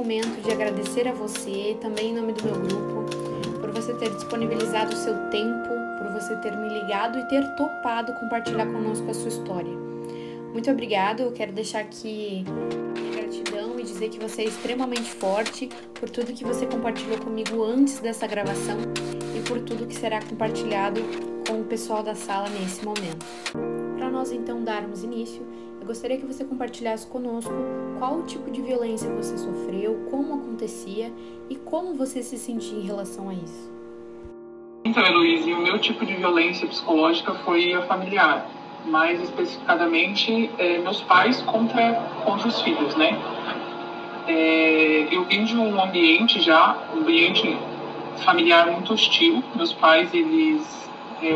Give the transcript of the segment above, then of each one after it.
momento de agradecer a você, também em nome do meu grupo, por você ter disponibilizado o seu tempo, por você ter me ligado e ter topado compartilhar conosco a sua história. Muito obrigado, eu quero deixar aqui minha gratidão e dizer que você é extremamente forte por tudo que você compartilhou comigo antes dessa gravação e por tudo que será compartilhado com o pessoal da sala nesse momento. Para nós então darmos início, eu gostaria que você compartilhasse conosco qual tipo de violência você sofreu, como acontecia e como você se sentia em relação a isso. Então, Heloísa, o meu tipo de violência psicológica foi a familiar. Mais especificadamente, meus pais contra os filhos, né? Eu vim de um ambiente familiar muito hostil. Meus pais, eles,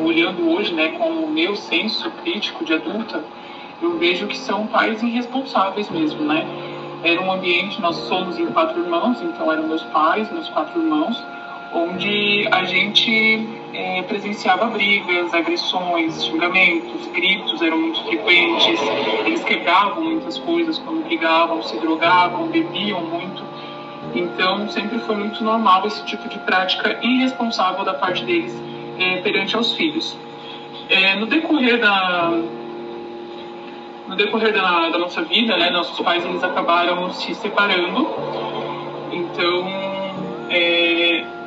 olhando hoje, né, com o meu senso crítico de adulta, eu vejo que são pais irresponsáveis mesmo, né? Era um ambiente, nós somos em 4 irmãos, então eram meus pais, meus 4 irmãos, onde a gente presenciava brigas, agressões, xingamentos, gritos eram muito frequentes, eles quebravam muitas coisas quando brigavam, se drogavam, bebiam muito. Então sempre foi muito normal esse tipo de prática irresponsável da parte deles perante aos filhos. No decorrer da nossa vida, né, nossos pais eles acabaram se separando. Então,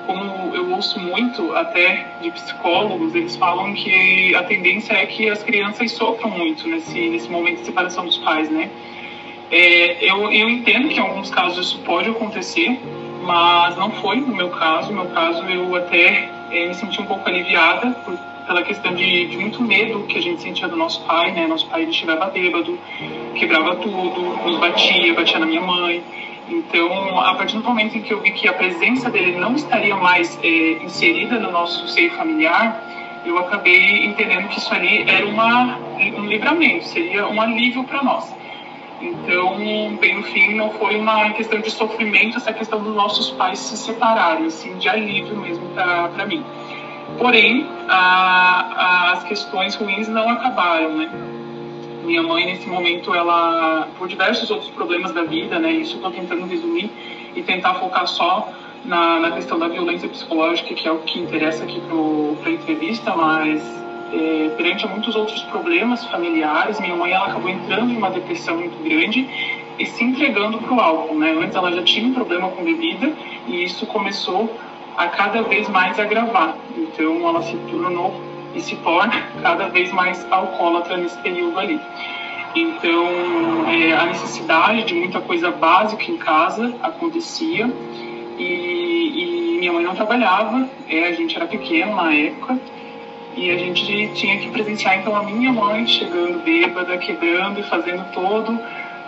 como eu ouço muito até de psicólogos, eles falam que a tendência é que as crianças sofram muito nesse momento de separação dos pais, né? Eu entendo que em alguns casos isso pode acontecer, mas não foi no meu caso. No meu caso, eu até me senti um pouco aliviada pela questão de muito medo que a gente sentia do nosso pai, né? Nosso pai, ele chegava bêbado, quebrava tudo, nos batia na minha mãe. Então, a partir do momento em que eu vi que a presença dele não estaria mais inserida no nosso seio familiar, eu acabei entendendo que isso ali era um livramento, seria um alívio para nós. Então, bem no fim, não foi uma questão de sofrimento, essa questão dos nossos pais se separarem, assim, de alívio mesmo para mim. Porém, as questões ruins não acabaram, né? Minha mãe, nesse momento, ela, por diversos outros problemas da vida, né, isso eu estou tentando resumir e tentar focar só na questão da violência psicológica, que é o que interessa aqui para a entrevista, mas perante a muitos outros problemas familiares, minha mãe ela acabou entrando em uma depressão muito grande e se entregando para o álcool, né? Antes ela já tinha um problema com bebida e isso começou a cada vez mais agravar. Então ela se tornou e se torna cada vez mais alcoólatra nesse período ali. Então, a necessidade de muita coisa básica em casa acontecia e minha mãe não trabalhava, a gente era pequeno na época e a gente tinha que presenciar então a minha mãe chegando bêbada, quebrando e fazendo todo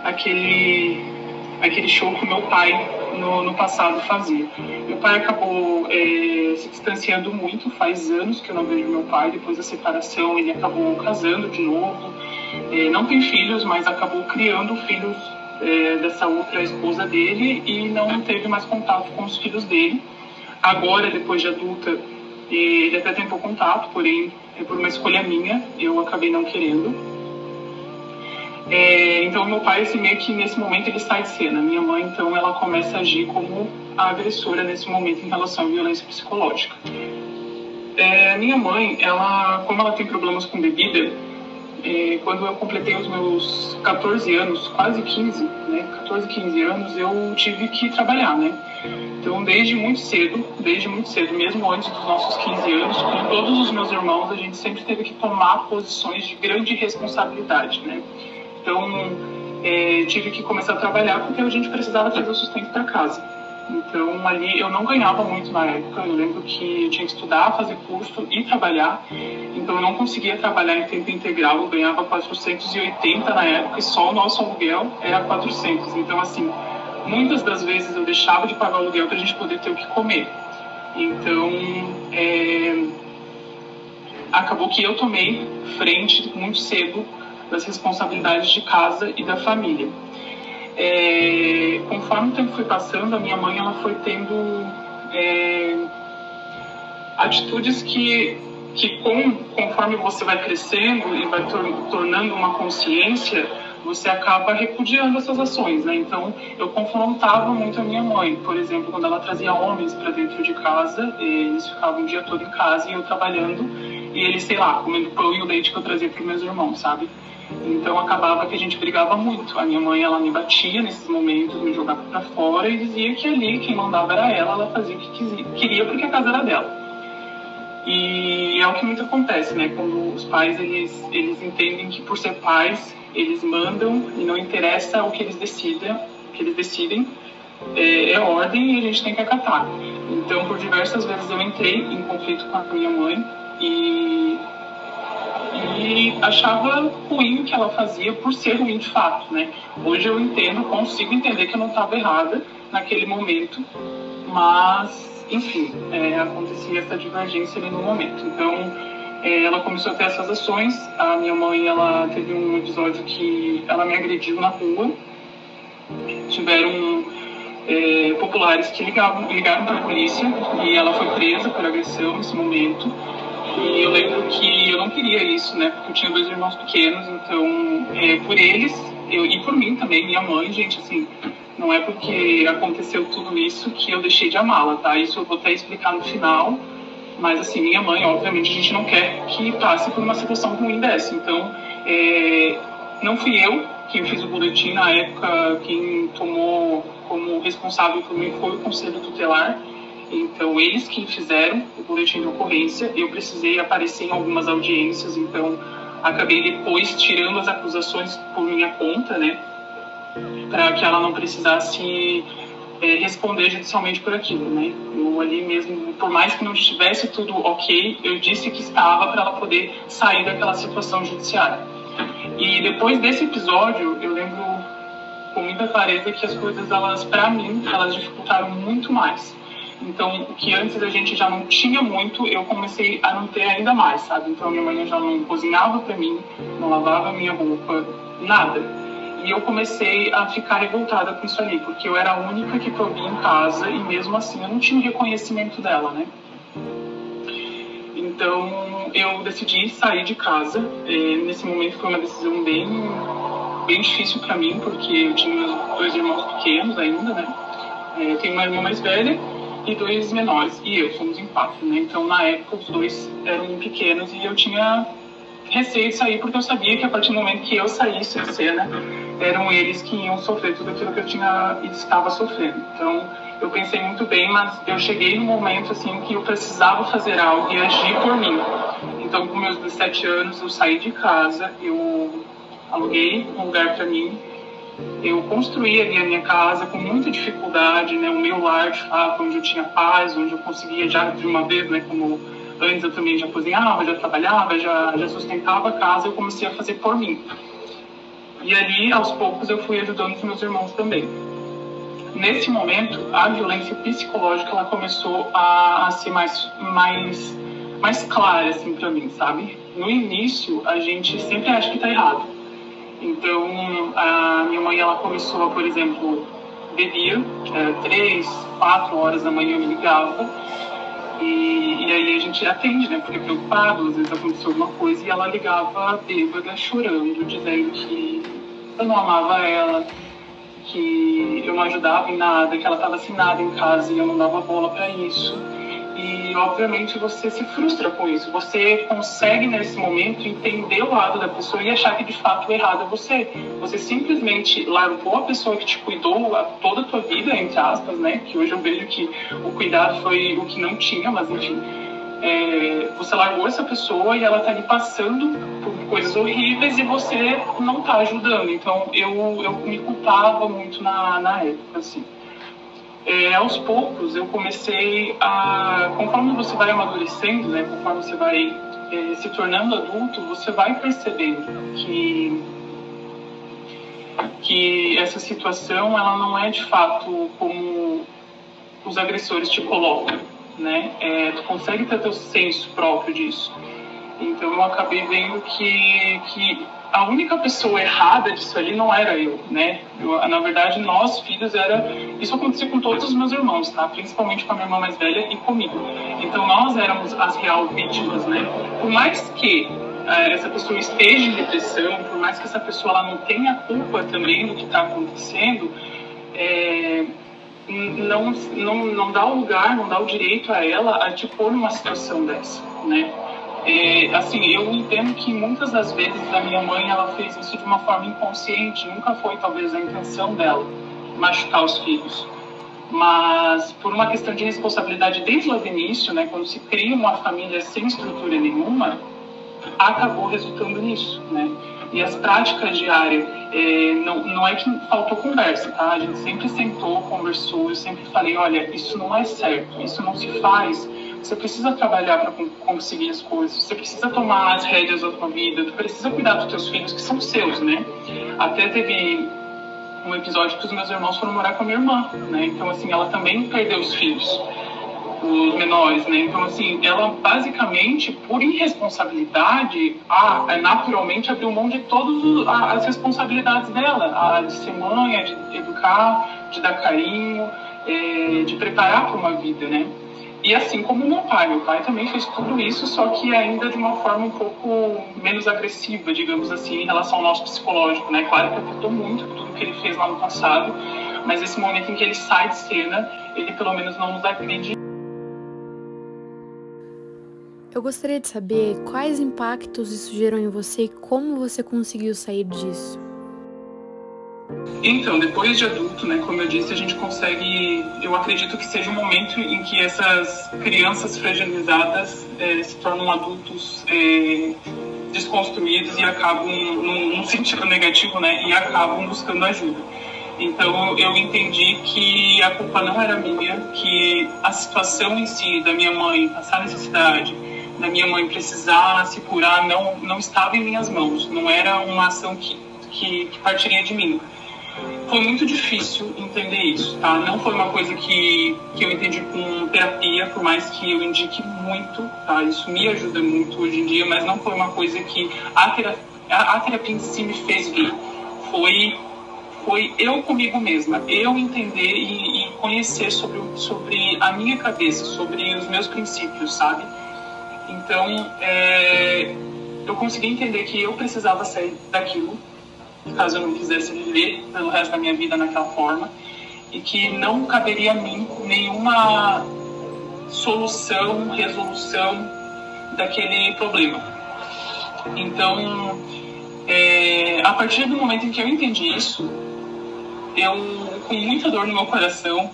aquele show que meu pai no passado fazia. Meu pai acabou se distanciando muito, faz anos que eu não vejo meu pai, depois da separação ele acabou casando de novo, não tem filhos, mas acabou criando filhos dessa outra esposa dele e não teve mais contato com os filhos dele. Agora, depois de adulta, ele até tentou contato, porém, por uma escolha minha, eu acabei não querendo. Então meu pai, assim, meio que nesse momento ele sai de cena. Minha mãe, então, ela começa a agir como a agressora nesse momento em relação à violência psicológica. Minha mãe, como ela tem problemas com bebida, quando eu completei os meus 14 anos, quase 15, né, 14, 15 anos, eu tive que trabalhar, né? Então, desde muito cedo, mesmo antes dos nossos 15 anos, com todos os meus irmãos, a gente sempre teve que tomar posições de grande responsabilidade, né? Então, tive que começar a trabalhar porque a gente precisava trazer o sustento para casa. Então, ali eu não ganhava muito na época. Eu lembro que eu tinha que estudar, fazer curso e trabalhar. Então, eu não conseguia trabalhar em tempo integral. Eu ganhava 480 na época e só o nosso aluguel era 400. Então, assim, muitas das vezes eu deixava de pagar o aluguel para a gente poder ter o que comer. Então, acabou que eu tomei frente muito cedo das responsabilidades de casa e da família. Conforme o tempo foi passando, a minha mãe ela foi tendo atitudes que conforme você vai crescendo e vai tornando uma consciência, você acaba repudiando essas ações, né? Então, eu confrontava muito a minha mãe. Por exemplo, quando ela trazia homens para dentro de casa, eles ficavam o dia todo em casa e eu trabalhando, e eles, sei lá, comendo pão e o leite que eu trazia para os meus irmãos, sabe? Então, acabava que a gente brigava muito. A minha mãe, ela me batia nesses momentos, me jogava para fora e dizia que ali quem mandava era ela fazia o que queria porque a casa era dela. E é o que muito acontece, né? Quando os pais, eles entendem que por ser pais, eles mandam e não interessa o que eles decidem, é ordem e a gente tem que acatar. Então, por diversas vezes eu entrei em conflito com a minha mãe e achava ruim o que ela fazia por ser ruim de fato, né? Hoje eu consigo entender que eu não estava errada naquele momento, mas enfim, acontecia essa divergência ali no momento. Então, ela começou a ter essas ações. A minha mãe, ela teve um episódio que ela me agrediu na rua. Tiveram populares que ligaram para a polícia e ela foi presa por agressão nesse momento. E eu lembro que eu não queria isso, né? Porque eu tinha 2 irmãos pequenos, então, por eles, e por mim também, minha mãe, gente, assim, não é porque aconteceu tudo isso que eu deixei de amá-la, tá? Isso eu vou até explicar no final, mas, assim, minha mãe, obviamente, a gente não quer que passe por uma situação ruim dessa. Então, não fui eu quem fiz o boletim na época, quem tomou como responsável por mim foi o Conselho Tutelar. Então, eles que fizeram o boletim de ocorrência. Eu precisei aparecer em algumas audiências, então acabei depois tirando as acusações por minha conta, né? Para que ela não precisasse responder judicialmente por aquilo, né? Eu ali mesmo, por mais que não estivesse tudo ok, eu disse que estava para ela poder sair daquela situação judiciária. E depois desse episódio, eu lembro com muita clareza que as coisas, para mim, elas dificultaram muito mais. Então, o que antes a gente já não tinha muito, eu comecei a não ter ainda mais, sabe? Então, minha mãe já não cozinhava para mim, não lavava minha roupa, nada. E eu comecei a ficar revoltada com isso ali, porque eu era a única que provia em casa e mesmo assim eu não tinha o reconhecimento dela, né? Então, eu decidi sair de casa. Nesse momento foi uma decisão bem difícil para mim, porque eu tinha meus 2 irmãos pequenos ainda, né? Eu tenho uma irmã mais velha e 2 menores, e eu, somos em 4, né? Então, na época, os 2 eram pequenos e eu tinha receio de sair, porque eu sabia que a partir do momento que eu saísse de cena, eram eles que iam sofrer tudo aquilo que eu estava sofrendo. Então, eu pensei muito bem, mas eu cheguei num momento, assim, que eu precisava fazer algo e agir por mim. Então, com meus 17 anos, eu saí de casa, eu aluguei um lugar para mim, eu construí ali a minha casa com muita dificuldade, né, o meu lar, de fato, onde eu tinha paz, onde eu conseguia já de uma vez, né, como antes eu também já cozinhava, já trabalhava, já sustentava a casa, eu comecei a fazer por mim. E ali, aos poucos, eu fui ajudando os meus irmãos também. Nesse momento, a violência psicológica, ela começou a ser mais clara, assim, pra mim, sabe? No início, a gente sempre acha que tá errado. Então, a minha mãe, ela começou, por exemplo, bebia, 3, 4 horas da manhã me ligava, e aí a gente atende, né, porque é preocupado, às vezes aconteceu alguma coisa, e ela ligava bêbada, chorando, dizendo que eu não amava ela, que eu não ajudava em nada, que ela estava sem nada em casa e eu não dava bola para isso. E, obviamente, você se frustra com isso. Você consegue, nesse momento, entender o lado da pessoa e achar que, de fato, o errado é você. Você simplesmente largou a pessoa que te cuidou toda a tua vida, entre aspas, né? Que hoje eu vejo que o cuidado foi o que não tinha, mas, enfim. Você largou essa pessoa e ela tá ali passando por coisas horríveis e você não tá ajudando. Então, eu me culpava muito na época, assim. Aos poucos eu comecei conforme você vai amadurecendo, né, conforme você vai se tornando adulto, você vai percebendo que essa situação, ela não é de fato como os agressores te colocam, né? Tu consegue ter teu senso próprio disso. Então eu acabei vendo que a única pessoa errada disso ali não era eu, né? Na verdade, nós, filhos, isso acontecia com todos os meus irmãos, tá? Principalmente com a minha irmã mais velha e comigo. Então nós éramos as real vítimas, né? Por mais que essa pessoa esteja em depressão, por mais que essa pessoa ela não tenha culpa também do que está acontecendo, não dá o lugar, não dá o direito a ela a te pôr numa situação dessa, né? Assim, eu entendo que muitas das vezes a minha mãe ela fez isso de uma forma inconsciente, nunca foi talvez a intenção dela machucar os filhos, mas por uma questão de responsabilidade desde o início, né, quando se cria uma família sem estrutura nenhuma, acabou resultando nisso, né? E as práticas diárias, não é que faltou conversa, tá? A gente sempre sentou, conversou, eu sempre falei, olha, isso não é certo, isso não se faz. Você precisa trabalhar para conseguir as coisas, você precisa tomar as rédeas da tua vida, tu precisa cuidar dos teus filhos que são seus, né? Até teve um episódio que os meus irmãos foram morar com a minha irmã, né? Então, assim, ela também perdeu os filhos, os menores, né? Então, assim, ela basicamente, por irresponsabilidade, naturalmente abriu mão de todas as responsabilidades dela, a de ser mãe, a de educar, de dar carinho, de preparar para uma vida, né? E assim como meu pai também fez tudo isso, só que ainda de uma forma um pouco menos agressiva, digamos assim, em relação ao nosso psicológico, né? Claro que afetou muito tudo que ele fez lá no passado, mas esse momento em que ele sai de cena, ele pelo menos não nos agride. Eu gostaria de saber quais impactos isso gerou em você e como você conseguiu sair disso. Então, depois de adulto, né, como eu disse, a gente consegue, eu acredito que seja um momento em que essas crianças fragilizadas se tornam adultos desconstruídos e acabam, num sentido negativo, né, e acabam buscando ajuda. Então, eu entendi que a culpa não era minha, que a situação em si da minha mãe passar necessidade, da minha mãe precisar se curar, não estava em minhas mãos, não era uma ação que partiria de mim. Foi muito difícil entender isso, tá? Não foi uma coisa que eu entendi com terapia, por mais que eu indique muito, tá? Isso me ajuda muito hoje em dia, mas não foi uma coisa que a terapia em si me fez vir. Foi eu comigo mesma, eu entender e conhecer sobre a minha cabeça, sobre os meus princípios, sabe? Então, eu consegui entender que eu precisava sair daquilo, caso eu não quisesse viver pelo resto da minha vida naquela forma, e que não caberia a mim nenhuma solução, resolução daquele problema. Então, a partir do momento em que eu entendi isso, eu, com muita dor no meu coração,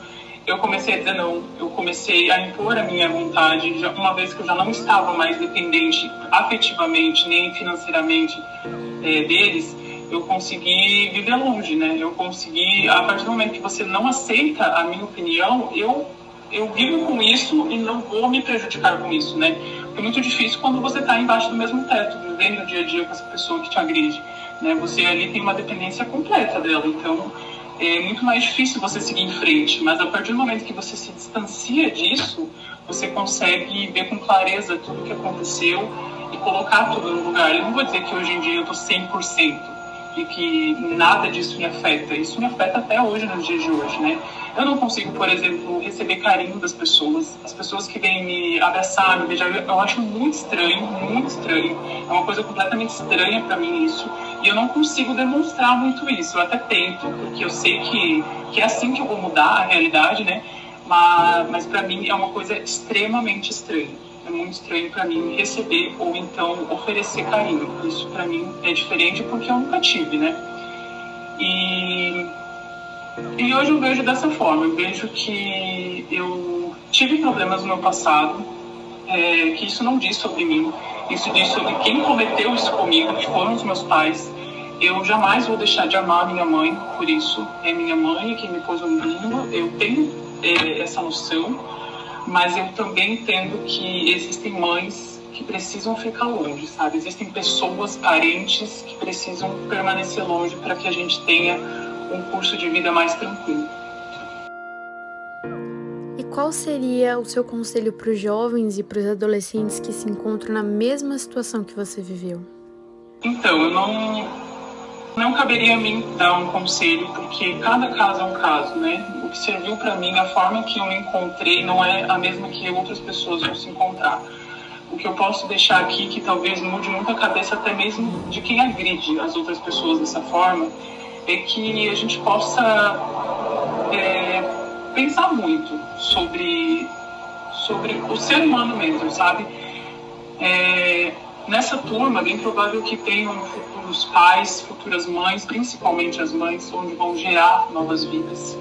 eu comecei a dizer não, eu comecei a impor a minha vontade, uma vez que eu já não estava mais dependente afetivamente, nem financeiramente deles, eu consegui viver longe, né? Eu consegui, a partir do momento que você não aceita a minha opinião, eu vivo com isso e não vou me prejudicar com isso, né? É muito difícil quando você está embaixo do mesmo teto, vivendo no dia a dia com essa pessoa que te agride, né? Você ali tem uma dependência completa dela, então é muito mais difícil você seguir em frente, mas a partir do momento que você se distancia disso, você consegue ver com clareza tudo o que aconteceu e colocar tudo no lugar. Eu não vou dizer que hoje em dia eu estou 100%, e que nada disso me afeta. Isso me afeta até hoje, nos dias de hoje, né? Eu não consigo, por exemplo, receber carinho das pessoas. As pessoas que vêm me abraçar, me beijar, eu acho muito estranho, muito estranho. É uma coisa completamente estranha pra mim isso. E eu não consigo demonstrar muito isso. Eu até tento, porque eu sei que é assim que eu vou mudar a realidade, né? Mas pra mim é uma coisa extremamente estranha. É muito estranho para mim receber ou então oferecer carinho. Isso para mim é diferente porque eu nunca tive, né? E hoje eu vejo dessa forma. Eu vejo que eu tive problemas no meu passado, que isso não diz sobre mim. Isso diz sobre quem cometeu isso comigo, que foram os meus pais. Eu jamais vou deixar de amar minha mãe por isso. É minha mãe quem me pôs no mundo. Eu tenho essa noção. Mas eu também entendo que existem mães que precisam ficar longe, sabe? Existem pessoas, parentes, que precisam permanecer longe para que a gente tenha um curso de vida mais tranquilo. E qual seria o seu conselho para os jovens e para os adolescentes que se encontram na mesma situação que você viveu? Então, eu não caberia a mim dar um conselho, porque cada caso é um caso, né? O que serviu para mim, a forma que eu me encontrei não é a mesma que outras pessoas vão se encontrar. o que eu posso deixar aqui, que talvez mude muito a cabeça até mesmo de quem agride as outras pessoas dessa forma, é que a gente possa pensar muito sobre o ser humano mesmo, sabe? Nessa turma, bem provável que tenham futuros pais, futuras mães, principalmente as mães, onde vão gerar novas vidas.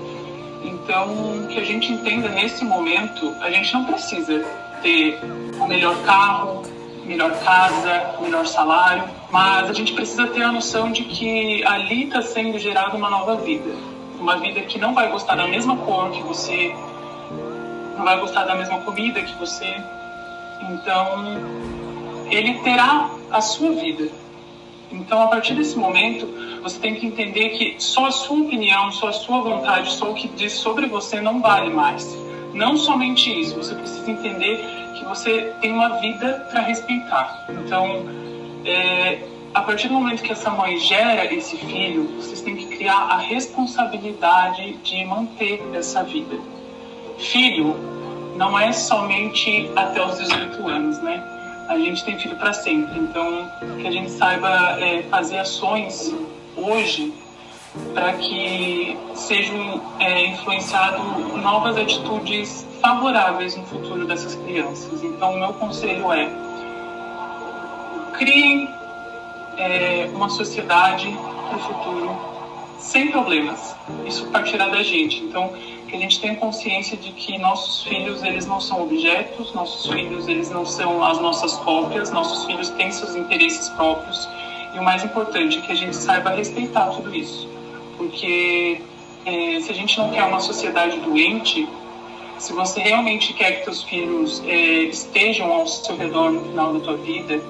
Então, que a gente entenda nesse momento, a gente não precisa ter o melhor carro, melhor casa, melhor salário, mas a gente precisa ter a noção de que ali está sendo gerada uma nova vida. Uma vida que não vai gostar da mesma cor que você, não vai gostar da mesma comida que você. Então, ele terá a sua vida. Então, a partir desse momento, você tem que entender que só a sua opinião, só a sua vontade, só o que diz sobre você não vale mais. Não somente isso, você precisa entender que você tem uma vida para respeitar. Então, a partir do momento que essa mãe gera esse filho, vocês têm que criar a responsabilidade de manter essa vida. Filho não é somente até os 18 anos, né? A gente tem filho para sempre, então que a gente saiba fazer ações hoje para que sejam influenciadas novas atitudes favoráveis no futuro dessas crianças. Então, o meu conselho é: criem uma sociedade para o futuro sem problemas. Isso partirá da gente. Então, que a gente tenha consciência de que nossos filhos, eles não são objetos, nossos filhos, eles não são as nossas cópias, nossos filhos têm seus interesses próprios, e o mais importante é que a gente saiba respeitar tudo isso, porque se a gente não quer uma sociedade doente, se você realmente quer que seus filhos estejam ao seu redor no final da tua vida,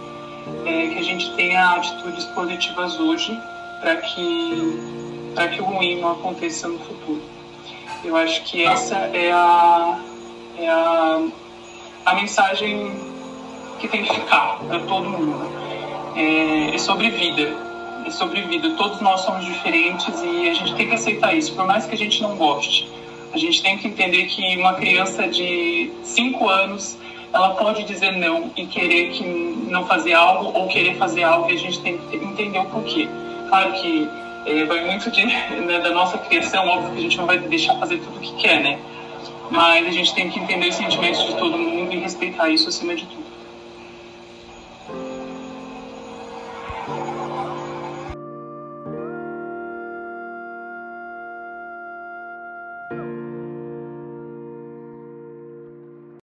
que a gente tenha atitudes positivas hoje para que o ruim não aconteça no futuro. Eu acho que essa é a mensagem que tem que ficar para todo mundo. É sobre vida. É sobre vida. Todos nós somos diferentes e a gente tem que aceitar isso, por mais que a gente não goste. A gente tem que entender que uma criança de 5 anos, ela pode dizer não e querer que não fazer algo ou querer fazer algo, e a gente tem que entender o porquê. Claro que vai muito da nossa criação, óbvio que a gente não vai deixar fazer tudo o que quer, né? Mas a gente tem que entender os sentimentos de todo mundo e respeitar isso acima de tudo.